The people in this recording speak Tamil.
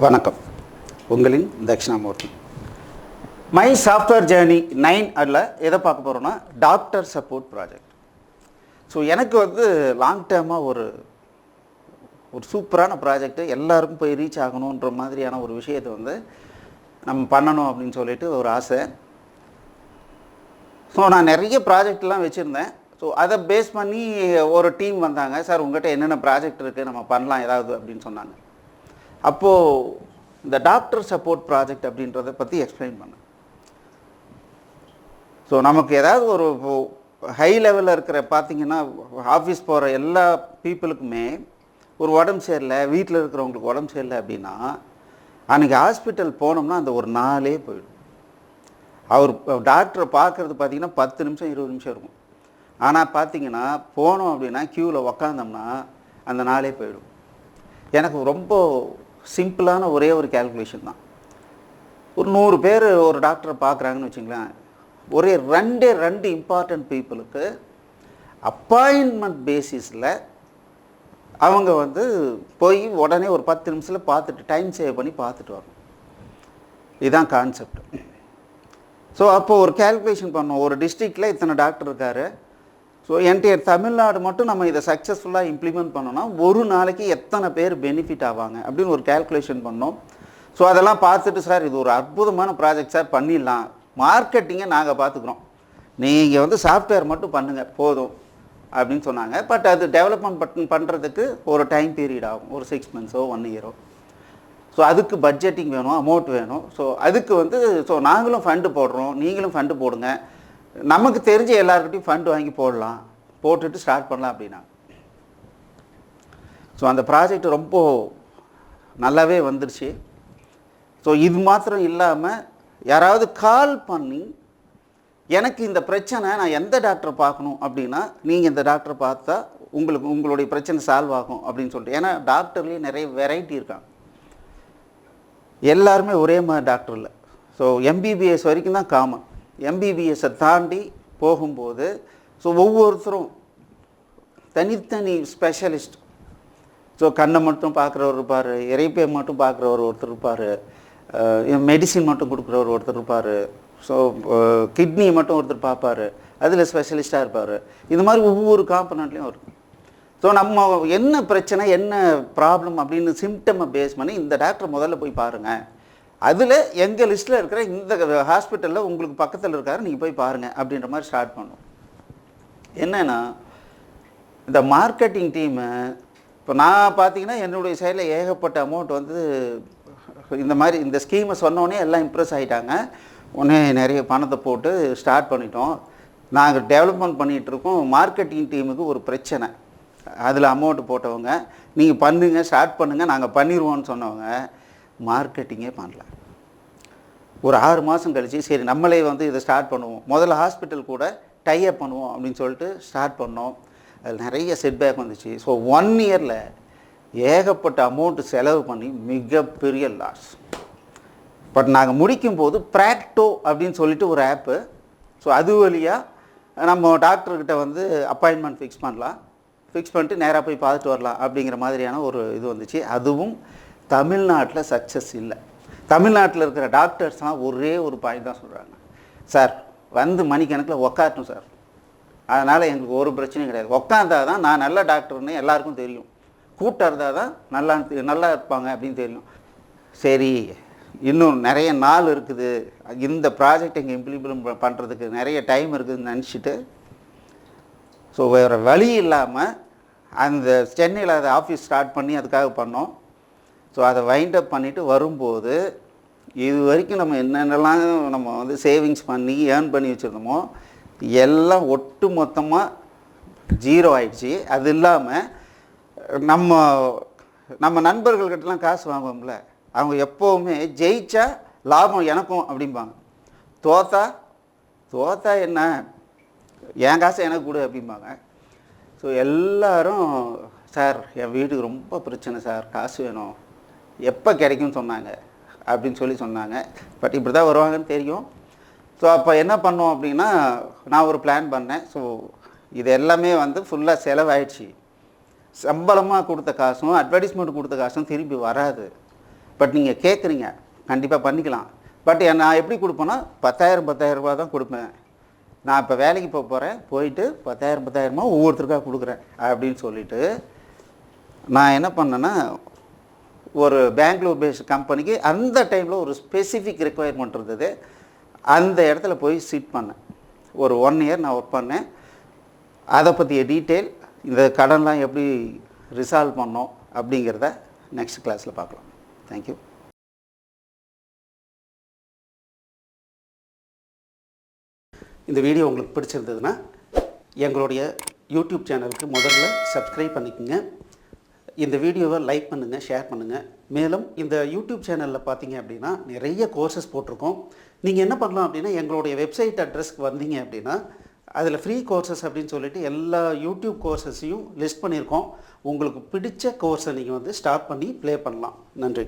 வணக்கம். உங்களின் தட்சிணாமூர்த்தி. மை சாஃப்ட்வேர் ஜேர்னி 9 அதில் எதை பார்க்க போகிறோன்னா டாக்டர் சப்போர்ட் ப்ராஜெக்ட். ஸோ எனக்கு லாங் டேர்மாக ஒரு சூப்பரான ப்ராஜெக்ட்டு, எல்லாருக்கும் போய் ரீச் ஆகணுன்ற மாதிரியான ஒரு விஷயத்தை நம்ம பண்ணணும் அப்படின்னு சொல்லிட்டு ஒரு ஆசை. ஸோ நான் நிறைய ப்ராஜெக்ட்லாம் வச்சுருந்தேன். ஸோ அதை பேஸ் பண்ணி ஒரு டீம் வந்தாங்க. சார் உங்கள்கிட்ட என்னென்ன ப்ராஜெக்ட் இருக்குது, நம்ம பண்ணலாம் ஏதாவது அப்படின்னு சொன்னாங்க. அப்போது இந்த டாக்டர் சப்போர்ட் ப்ராஜெக்ட் அப்படின்றத பற்றி எக்ஸ்பிளைன் பண்ணேன். ஸோ நமக்கு ஏதாவது ஒரு ஹை லெவலில் இருக்கிற பார்த்திங்கன்னா ஆஃபீஸ் போகிற எல்லா பீப்புளுக்குமே ஒரு உடம்பு சரியில்லை, வீட்டில் இருக்கிறவங்களுக்கு உடம்பு சரியில்லை அப்படின்னா அன்றைக்கி ஹாஸ்பிட்டல் போனோம்னா அந்த ஒரு நாளே போயிடும். அவர் டாக்டரை பார்க்குறது பார்த்திங்கன்னா 10 நிமிஷம் 20 நிமிஷம் இருக்கும். ஆனால் பார்த்திங்கன்னா போனோம் அப்படின்னா க்யூவில் உக்காந்தோம்னா அந்த நாளே போயிடும். எனக்கு ரொம்ப சிம்பிளான ஒரே ஒரு கேல்குலேஷன் தான். ஒரு 100 பேர் ஒரு டாக்டரை பார்க்குறாங்கன்னு வச்சுங்களேன், ஒரே ரெண்டு இம்பார்ட்டண்ட் பீப்புளுக்கு அப்பாயின்மெண்ட் பேசிஸில் அவங்க போய் உடனே ஒரு 10 நிமிஷத்தில் பார்த்துட்டு டைம் சேவ் பண்ணி பார்த்துட்டு வரணும். இதுதான் கான்செப்ட். ஸோ அப்போது ஒரு கேல்குலேஷன் பண்ணோம். ஒரு டிஸ்ட்ரிக்டில் இத்தனை டாக்டர் இருக்கார். ஸோ என்டையர் தமிழ்நாடு மட்டும் நம்ம இதை சக்ஸஸ்ஃபுல்லாக இம்ப்ளிமெண்ட் பண்ணோன்னா ஒரு நாளைக்கு எத்தனை பேர் பெனிஃபிட் ஆவாங்க அப்படின்னு ஒரு கேல்குலேஷன் பண்ணோம். ஸோ அதெல்லாம் பார்த்துட்டு, சார் இது ஒரு அற்புதமான ப்ராஜெக்ட் சார், பண்ணிடலாம், மார்க்கெட்டிங்கை நாங்கள் பார்த்துக்குறோம், நீங்கள் சாஃப்ட்வேர் மட்டும் பண்ணுங்கள் போதும் அப்படின்னு சொன்னாங்க. பட் அது டெவலப்மெண்ட் பண்ணுறதுக்கு ஒரு டைம் பீரியட் ஆகும், ஒரு 6 months 1 year. ஸோ அதுக்கு பட்ஜெட்டிங் வேணும், அமௌண்ட் வேணும். ஸோ அதுக்கு ஸோ நாங்களும் ஃபண்டு போடுறோம், நீங்களும் ஃபண்டு போடுங்க, நமக்கு தெரிஞ்ச எல்லாருக்கிட்டையும் ஃபண்டு வாங்கி போட்டுட்டு ஸ்டார்ட் பண்ணலாம் அப்படின்னா. ஸோ அந்த ப்ராஜெக்ட் ரொம்ப நல்லாவே வந்துருச்சு. ஸோ இது மாத்திரம் இல்லாமல் யாராவது கால் பண்ணி எனக்கு இந்த பிரச்சனை, நான் எந்த டாக்டரை பார்க்கணும் அப்படின்னா நீங்கள் இந்த டாக்டரை பார்த்தா உங்களுடைய பிரச்சனை சால்வ் ஆகும் அப்படின்னு சொல்லிட்டு. ஏன்னா டாக்டர்லேயே நிறைய வெரைட்டி இருக்காங்க, எல்லாருமே ஒரே மாதிரி டாக்டர் இல்லை. ஸோ எம்பிபிஎஸ் வரைக்கும் தான் காமன். எம்பிபிஎஸ்ஸை தாண்டி போகும்போது ஸோ ஒவ்வொருத்தரும் தனித்தனி ஸ்பெஷலிஸ்ட். ஸோ கண்ணை மட்டும் பார்க்குறவர் இருப்பார், இறைப்பை மட்டும் பார்க்குறவர் ஒருத்தர் இருப்பார், மெடிசின் மட்டும் கொடுக்குறவர் ஒருத்தர் இருப்பார், ஸோ கிட்னி மட்டும் ஒருத்தர் பார்ப்பார், அதில் ஸ்பெஷலிஸ்ட்டாக இருப்பார். இது மாதிரி ஒவ்வொரு காம்பனண்ட்லேயும் இருக்கும். ஸோ நம்ம என்ன பிரச்சனை, என்ன ப்ராப்ளம் அப்படின்னு சிம்டமை பேஸ் பண்ணி இந்த டாக்டர் முதல்ல போய் பாருங்கள், அதில் எங்கள் லிஸ்ட்டில் இருக்கிற இந்த ஹாஸ்பிட்டலில் உங்களுக்கு பக்கத்தில் இருக்காரு, நீங்கள் போய் பாருங்கள் அப்படின்ற மாதிரி ஸ்டார்ட் பண்ணோம். என்னென்னா இந்த மார்க்கெட்டிங் டீமு இப்போ நான் பார்த்தீங்கன்னா என்னுடைய சைடில் ஏகப்பட்ட அமௌண்ட் இந்த ஸ்கீமை சொன்னோடனே எல்லாம் இம்ப்ரெஸ் ஆகிட்டாங்க. உடனே நிறைய பணத்தை போட்டு ஸ்டார்ட் பண்ணிட்டோம். நாங்கள் டெவலப்மெண்ட் பண்ணிகிட்ருக்கோம். மார்க்கெட்டிங் டீமுக்கு ஒரு பிரச்சனை, அதில் அமௌண்ட்டு போட்டவங்க நீங்கள் பண்ணுங்கள், ஸ்டார்ட் பண்ணுங்கள், நாங்கள் பண்ணிடுவோன்னு சொன்னவங்க மார்க்கெட்டிங்கே பண்ணல. ஒரு 6 மாதம் கழிச்சு சரி நம்மளே இதை ஸ்டார்ட் பண்ணுவோம், முதல்ல ஹாஸ்பிட்டல் கூட டைஅப் பண்ணுவோம் அப்படின்னு சொல்லிட்டு ஸ்டார்ட் பண்ணோம். அதில் நிறைய செட்பேக் வந்துச்சு. ஸோ 1 yearல ஏகப்பட்ட அமௌண்ட்டு செலவு பண்ணி மிகப்பெரிய லாஸ். பட் நாங்கள் முடிக்கும்போது ப்ராக்டோ அப்படின்னு சொல்லிட்டு ஒரு ஆப்பு, ஸோ அது வழியாக நம்ம டாக்டர்கிட்ட அப்பாயின்மெண்ட் ஃபிக்ஸ் பண்ணலாம், ஃபிக்ஸ் பண்ணிட்டு நேராக போய் பார்த்துட்டு வரலாம் அப்படிங்கிற மாதிரியான ஒரு இது வந்துச்சு. அதுவும் தமிழ்நாட்டில் சக்ஸஸ் இல்லை. தமிழ்நாட்டில் இருக்கிற டாக்டர்ஸ்லாம் ஒரே ஒரு பாயிண்ட் தான் சொல்கிறாங்க, சார் மணிக்கணக்கில் உக்காரட்டும் சார், அதனால் எங்களுக்கு ஒரு பிரச்சனையும் கிடையாது, உக்காந்தா தான் நான் நல்ல டாக்டர்னு எல்லாருக்கும் தெரியும், கூட்டம் இருந்தால் தான் நல்லா இருப்பாங்க அப்படின்னு தெரியும். சரி இன்னும் நிறைய நாள் இருக்குது, இந்த ப்ராஜெக்ட் இங்கே இம்ப்ளிமெண்ட் பண்ணுறதுக்கு நிறைய டைம் இருக்குதுன்னு நினச்சிட்டு ஸோ வேறு வழி இல்லாமல் அந்த சென்னையில் அதை ஆஃபீஸ் ஸ்டார்ட் பண்ணி அதுக்காக பண்ணோம். ஸோ அதை வைண்ட் அப் பண்ணிவிட்டு வரும்போது இது வரைக்கும் நம்ம என்னென்னலாம் நம்ம சேவிங்ஸ் பண்ணி ஏர்ன் பண்ணி வச்சுருந்தோமோ எல்லாம் ஒட்டு மொத்தமாக 0 ஆகிடுச்சி. அது இல்லாமல் நம்ம நண்பர்கள்கிட்டலாம் காசு வாங்குவோம்ல, அவங்க எப்போவுமே ஜெயிச்சா லாபம் எனக்கும் அப்படிம்பாங்க, தோத்தா என்ன என் காசை எனக்கு கொடு அப்படிம்பாங்க. ஸோ எல்லோரும் சார் என் வீட்டுக்கு ரொம்ப பிரச்சனை சார், காசு வேணும், எப்போ கிடைக்கும்னு சொன்னாங்க அப்படின்னு சொன்னாங்க. பட் இப்படி தான் வருவாங்கன்னு தெரியும். ஸோ அப்போ என்ன பண்ணோம் அப்படின்னா நான் ஒரு பிளான் பண்ணேன். ஸோ இது எல்லாமே ஃபுல்லாக செலவாயிடுச்சு. சம்பளமாக கொடுத்த காசும் அட்வர்டைஸ்மெண்ட் கொடுத்த காசும் திரும்பி வராது. பட் நீங்கள் கேட்குறீங்க, கண்டிப்பாக பண்ணிக்கலாம். பட் நான் எப்படி கொடுப்பேன்னா 10,000 ரூபா தான் கொடுப்பேன். நான் இப்போ வேலைக்கு போகிறேன், போயிட்டு 10,000 ஒவ்வொருத்தருக்காக கொடுக்குறேன் அப்படின்னு சொல்லிவிட்டு நான் என்ன பண்ணேன்னா, ஒரு பெங்களூர் பேஸ்ட் கம்பெனிக்கு அந்த டைமில் ஒரு ஸ்பெசிஃபிக் ரெக்குவயர்மெண்ட் இருந்தது. அந்த இடத்துல போய் சிட் பண்ணேன். ஒரு 1 இயர் நான் ஒர்க் பண்ணேன். அதை பற்றிய டீட்டெயில், இந்த கடன்லாம் எப்படி ரிசால்வ் பண்ணோம் அப்படிங்கிறத நெக்ஸ்ட் கிளாஸில் பார்க்கலாம். தேங்க்யூ. இந்த வீடியோ உங்களுக்கு பிடிச்சிருந்ததுன்னா எங்களுடைய யூடியூப் சேனலுக்கு முதல்ல சப்ஸ்கிரைப் பண்ணிக்கோங்க. இந்த வீடியோவை லைக் பண்ணுங்கள், ஷேர் பண்ணுங்கள். மேலும் இந்த யூடியூப் சேனலில் பார்த்தீங்க அப்படின்னா நிறைய கோர்சஸ் போட்டிருக்கோம். நீங்கள் என்ன பண்ணலாம் அப்படின்னா, எங்களுடைய வெப்சைட் அட்ரஸ்க்கு வந்தீங்க அப்படின்னா அதில் ஃப்ரீ கோர்சஸ் அப்படின்னு சொல்லிட்டு எல்லா யூடியூப் கோர்சஸையும் லிஸ்ட் பண்ணியிருக்கோம். உங்களுக்கு பிடிச்ச கோர்ஸை நீங்கள் ஸ்டார்ட் பண்ணி ப்ளே பண்ணலாம். நன்றி.